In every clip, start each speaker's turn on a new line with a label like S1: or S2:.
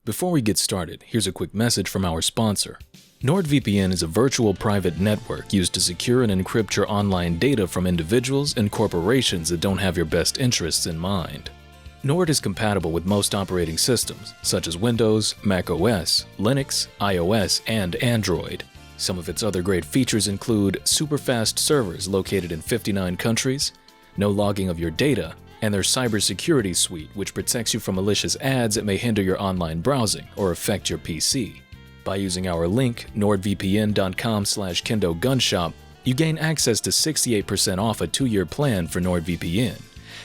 S1: Before we get started, here's a quick message from our sponsor. NordVPN is a virtual private network used to secure and encrypt your online data from individuals and corporations that don't have your best interests in mind. Nord is compatible with most operating systems, such as Windows, Mac OS, Linux, iOS, and Android. Some of its other great features include super fast servers located in 59 countries, no logging of your data, and their cybersecurity suite, which protects you from malicious ads that may hinder your online browsing or affect your PC. By using our link, nordvpn.com/KendoGunShop, you gain access to 68% off a 2-year plan for NordVPN.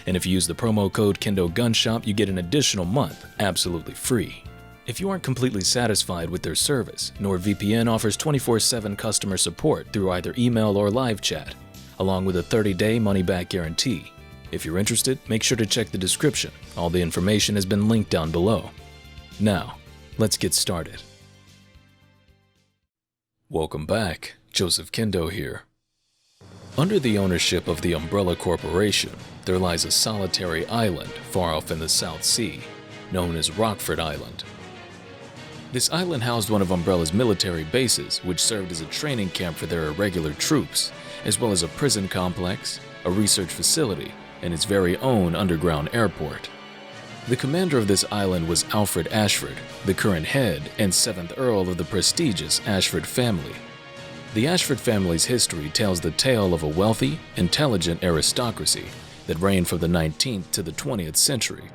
S1: And if you use the promo code KendoGunShop, you get an additional month absolutely free. If you aren't completely satisfied with their service, NordVPN offers 24/7 customer support through either email or live chat, along with a 30-day money-back guarantee. If you're interested, make sure to check the description. All the information has been linked down below. Now, let's get started. Welcome back, Joseph Kendo here. Under the ownership of the Umbrella Corporation, there lies a solitary island far off in the South Sea, known as Rockford Island. This island housed one of Umbrella's military bases, which served as a training camp for their irregular troops, as well as a prison complex, a research facility, and its very own underground airport. The commander of this island was Alfred Ashford, the current head and 7th Earl of the prestigious Ashford family. The Ashford family's history tells the tale of a wealthy, intelligent aristocracy that reigned from the 19th to the 20th century.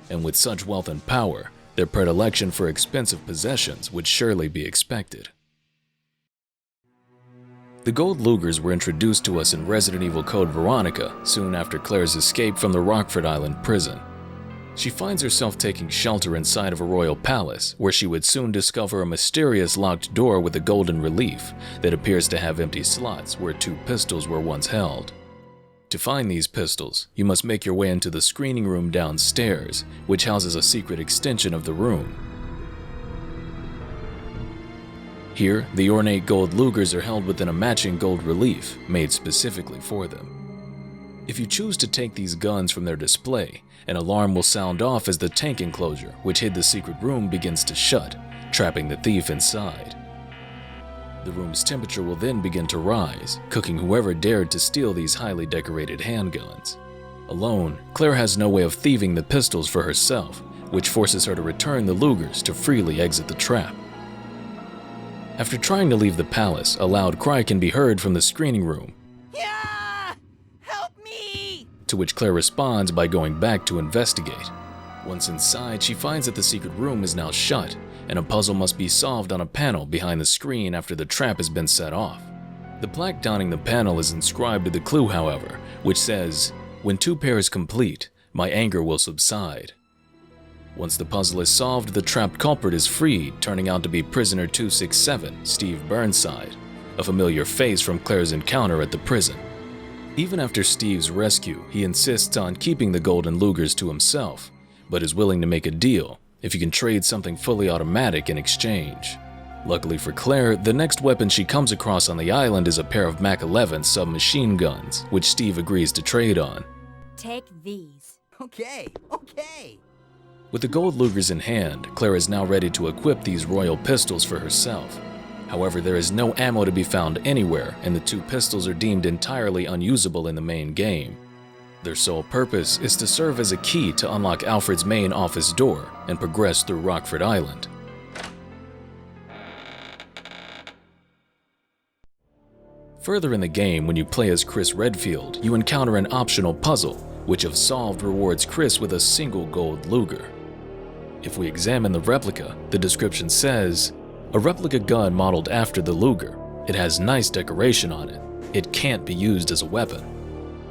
S1: And with such wealth and power, their predilection for expensive possessions would surely be expected. The Gold Lugers were introduced to us in Resident Evil Code Veronica soon after Claire's escape from the Rockford Island prison. She finds herself taking shelter inside of a royal palace, where she would soon discover a mysterious locked door with a golden relief that appears to have empty slots where 2 pistols were once held. To find these pistols, you must make your way into the screening room downstairs, which houses a secret extension of the room. Here, the ornate gold Lugers are held within a matching gold relief made specifically for them. If you choose to take these guns from their display, an alarm will sound off as the tank enclosure, which hid the secret room, begins to shut, trapping the thief inside. The room's temperature will then begin to rise, cooking whoever dared to steal these highly decorated handguns. Alone, Claire has no way of thieving the pistols for herself, which forces her to return the Lugers to freely exit the trap. After trying to leave the palace, a loud cry can be heard from the screening room,
S2: Yeah! Help me!
S1: to which Claire responds by going back to investigate. Once inside, she finds that the secret room is now shut, and a puzzle must be solved on a panel behind the screen after the trap has been set off. The plaque donning the panel is inscribed to the clue, however, which says, "When 2 pairs complete, my anger will subside." Once the puzzle is solved, the trapped culprit is freed, turning out to be prisoner 267, Steve Burnside, a familiar face from Claire's encounter at the prison. Even after Steve's rescue, he insists on keeping the golden Lugers to himself, but is willing to make a deal if you can trade something fully automatic in exchange. Luckily for Claire, the next weapon she comes across on the island is a pair of Mac 11 submachine guns, which Steve agrees to trade on.
S3: Take these.
S2: Okay.
S1: With the gold Lugers in hand, Claire is now ready to equip these royal pistols for herself. However, there is no ammo to be found anywhere, and the 2 pistols are deemed entirely unusable in the main game. Their sole purpose is to serve as a key to unlock Alfred's main office door and progress through Rockford Island. Further in the game, when you play as Chris Redfield, you encounter an optional puzzle, which if solved rewards Chris with a single gold Luger. If we examine the replica, the description says, "A replica gun modeled after the Luger. It has nice decoration on it. It can't be used as a weapon."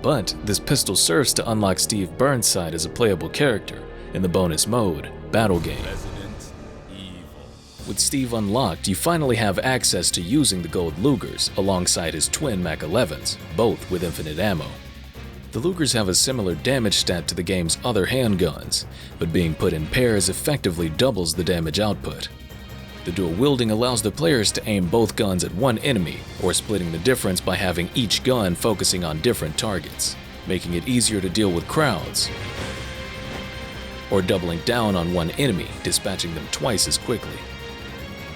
S1: But this pistol serves to unlock Steve Burnside as a playable character in the bonus mode, Battle Game. With Steve unlocked, you finally have access to using the gold Lugers alongside his twin Mac 11s, both with infinite ammo. The Lugers have a similar damage stat to the game's other handguns, but being put in pairs effectively doubles the damage output. The dual wielding allows the players to aim both guns at one enemy, or splitting the difference by having each gun focusing on different targets, making it easier to deal with crowds. or doubling down on one enemy, dispatching them twice as quickly.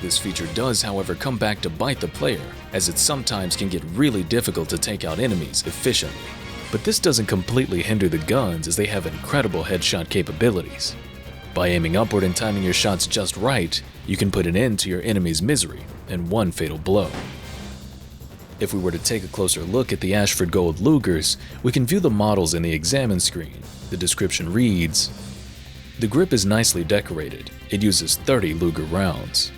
S1: This feature does, however, come back to bite the player, as it sometimes can get really difficult to take out enemies efficiently. But this doesn't completely hinder the guns, as they have incredible headshot capabilities. By aiming upward and timing your shots just right, you can put an end to your enemy's misery in one fatal blow. If we were to take a closer look at the Ashford Gold Lugers, we can view the models in the examine screen. The description reads, "The grip is nicely decorated. It uses 30 Luger rounds."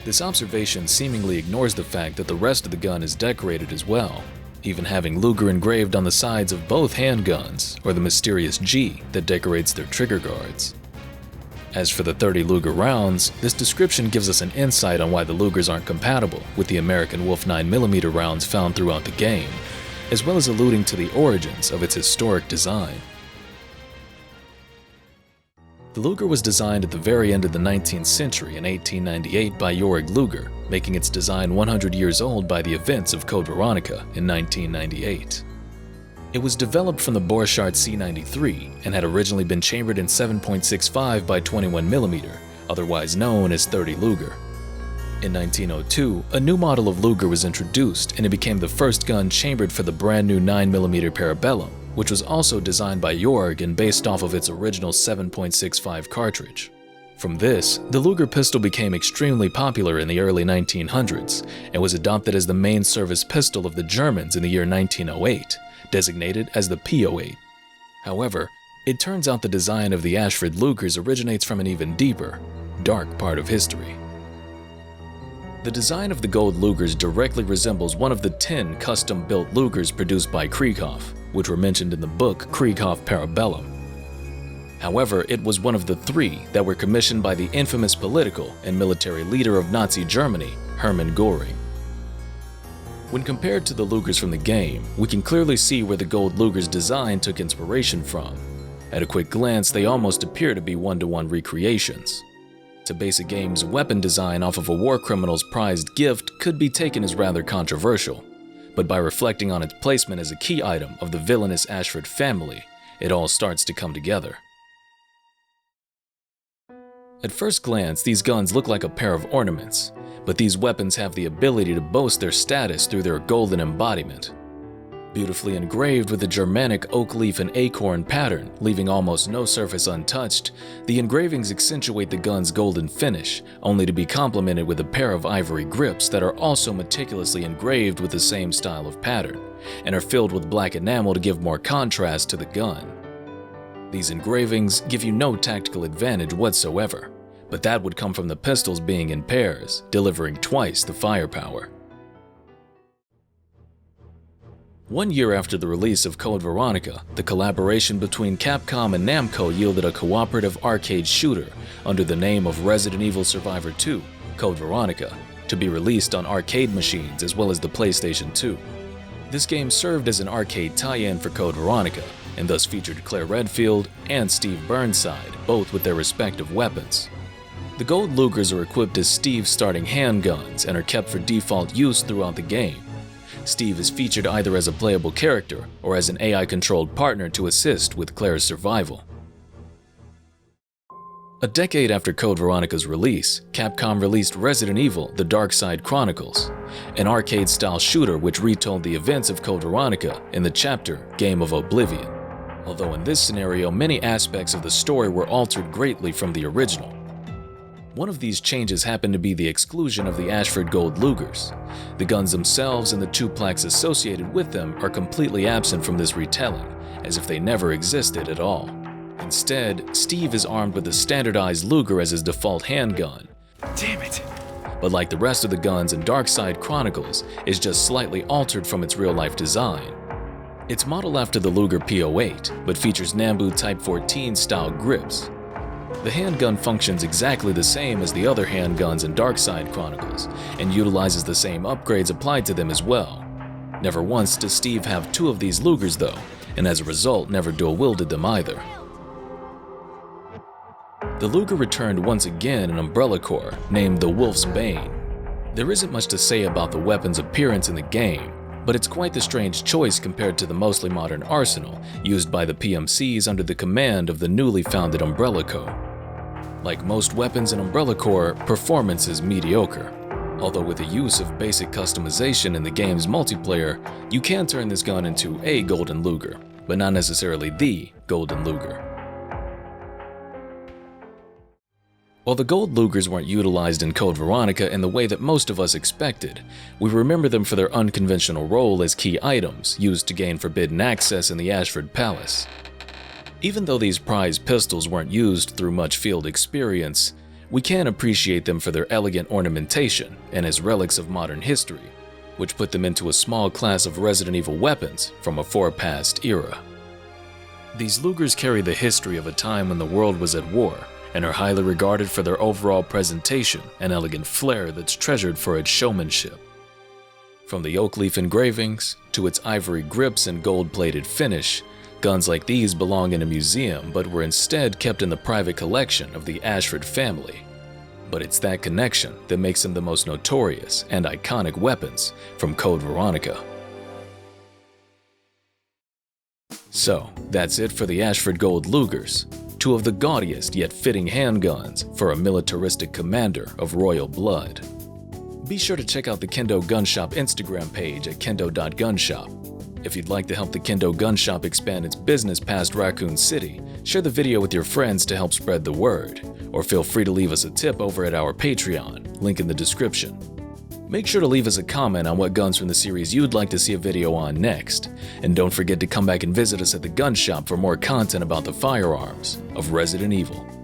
S1: This observation seemingly ignores the fact that the rest of the gun is decorated as well, even having Luger engraved on the sides of both handguns, or the mysterious G that decorates their trigger guards. As for the 30 Luger rounds, this description gives us an insight on why the Lugers aren't compatible with the American Wolf 9mm rounds found throughout the game, as well as alluding to the origins of its historic design. The Luger was designed at the very end of the 19th century in 1898 by Jorg Luger, making its design 100 years old by the events of Code Veronica in 1998. It was developed from the Borchardt C93 and had originally been chambered in 7.65 by 21mm, otherwise known as 30 Luger. In 1902, a new model of Luger was introduced, and it became the first gun chambered for the brand new 9mm Parabellum, which was also designed by Jorg and based off of its original 7.65 cartridge. From this, the Luger pistol became extremely popular in the early 1900s and was adopted as the main service pistol of the Germans in the year 1908, designated as the P08. However, it turns out the design of the Ashford Lugers originates from an even deeper, dark part of history. The design of the Gold Lugers directly resembles one of the 10 custom-built Lugers produced by Krieghoff, which were mentioned in the book Krieghoff Parabellum. However, it was one of the 3 that were commissioned by the infamous political and military leader of Nazi Germany, Hermann Göring. When compared to the Lugers from the game, we can clearly see where the Gold Lugers design took inspiration from. At a quick glance, they almost appear to be one-to-one recreations. To base a game's weapon design off of a war criminal's prized gift could be taken as rather controversial, but by reflecting on its placement as a key item of the villainous Ashford family, it all starts to come together. At first glance, these guns look like a pair of ornaments, but these weapons have the ability to boast their status through their golden embodiment. Beautifully engraved with the Germanic oak leaf and acorn pattern, leaving almost no surface untouched, the engravings accentuate the gun's golden finish, only to be complemented with a pair of ivory grips that are also meticulously engraved with the same style of pattern, and are filled with black enamel to give more contrast to the gun. These engravings give you no tactical advantage whatsoever, but that would come from the pistols being in pairs, delivering twice the firepower. 1 year after the release of Code Veronica, the collaboration between Capcom and Namco yielded a cooperative arcade shooter under the name of Resident Evil Survivor 2, Code Veronica, to be released on arcade machines as well as the PlayStation 2. This game served as an arcade tie-in for Code Veronica, and thus featured Claire Redfield and Steve Burnside, both with their respective weapons. The Gold Lugers are equipped as Steve's starting handguns and are kept for default use throughout the game. Steve is featured either as a playable character or as an AI-controlled partner to assist with Claire's survival. A decade after Code Veronica's release, Capcom released Resident Evil: The Dark Side Chronicles, an arcade-style shooter which retold the events of Code Veronica in the chapter Game of Oblivion. Although in this scenario, many aspects of the story were altered greatly from the original. One of these changes happened to be the exclusion of the Ashford Gold Lugers. The guns themselves and the 2 plaques associated with them are completely absent from this retelling, as if they never existed at all. Instead, Steve is armed with a standardized Luger as his default handgun.
S4: Damn it!
S1: But like the rest of the guns in Dark Side Chronicles, is just slightly altered from its real-life design. It's modeled after the Luger P08, but features Nambu Type 14 style grips. The handgun functions exactly the same as the other handguns in Dark Side Chronicles, and utilizes the same upgrades applied to them as well. Never once does Steve have 2 of these Lugers though, and as a result never dual-wielded them either. The Luger returned once again in Umbrella Corps, named the Wolf's Bane. There isn't much to say about the weapon's appearance in the game, but it's quite the strange choice compared to the mostly modern arsenal used by the PMCs under the command of the newly founded Umbrella Corps. Like most weapons in Umbrella Corps, performance is mediocre. Although with the use of basic customization in the game's multiplayer, you can turn this gun into a Golden Luger, but not necessarily the Golden Luger. While the Gold Lugers weren't utilized in Code Veronica in the way that most of us expected, we remember them for their unconventional role as key items used to gain forbidden access in the Ashford Palace. Even though these prized pistols weren't used through much field experience, we can appreciate them for their elegant ornamentation and as relics of modern history, which put them into a small class of Resident Evil weapons from a far-past era. These Lugers carry the history of a time when the world was at war, and are highly regarded for their overall presentation and elegant flair that's treasured for its showmanship. From the oak leaf engravings to its ivory grips and gold-plated finish, guns like these belong in a museum but were instead kept in the private collection of the Ashford family. But it's that connection that makes them the most notorious and iconic weapons from Code Veronica. So, that's it for the Ashford Gold Lugers, two of the gaudiest yet fitting handguns for a militaristic commander of royal blood. Be sure to check out the KendoGunShop Instagram page at kendo.gunshop. If you'd like to help the KendoGunShop expand its business past Raccoon City, share the video with your friends to help spread the word, or feel free to leave us a tip over at our Patreon, link in the description. Make sure to leave us a comment on what guns from the series you'd like to see a video on next, and don't forget to come back and visit us at the gun shop for more content about the firearms of Resident Evil.